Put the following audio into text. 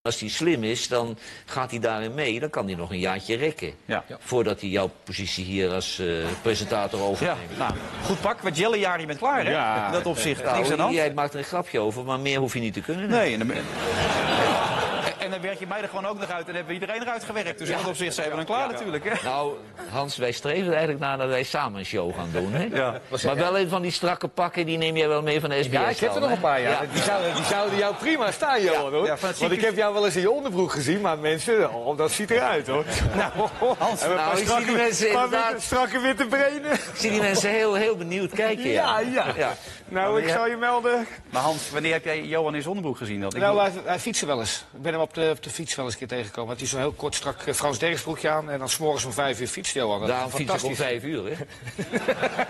Als hij slim is, dan gaat hij daarin mee. Dan kan hij nog een jaartje rekken. Ja. Voordat hij jouw positie hier als presentator overneemt. Ja, nou, goed pak. Wat jellejaar, je bent klaar, hè? Ja. In dat opzicht. Nou, Niks aan de hand. jij maakt er een grapje over, maar meer hoef je niet te kunnen. Nee, en dan werk je mij er gewoon ook nog uit en hebben we iedereen eruit gewerkt. Dus in dat opzicht zijn we dan klaar natuurlijk, hè? Nou, Hans, wij streven er eigenlijk naar dat wij samen een show gaan doen, hè? Ja. Maar wel een van die strakke pakken, die neem jij wel mee van de SBS. Ja, ik heb er nog een paar, ja. Die zouden jou prima staan, Johan, hoor. Ja, van het Want ik heb jou wel eens in je onderbroek gezien, maar mensen, dat ziet eruit, hoor. Nou, Hans, En een paar ik zie die mensen inderdaad... strakke witte brenen. Ik zie die mensen heel benieuwd kijken, Ja. ja. Nou, ik zal je melden. maar Hans, wanneer heb jij Johan in zijn onderbroek gezien? Dat Nou, hij fietsen wel eens. Ik ben hem op de fiets wel eens een keer tegengekomen. Had hij zo'n heel kort strak Frans Derksbroekje aan. En dan 's morgens om 5 uur fietst Johan. Dat is Daarom fiets ik om fantastisch. 5 uur, hè?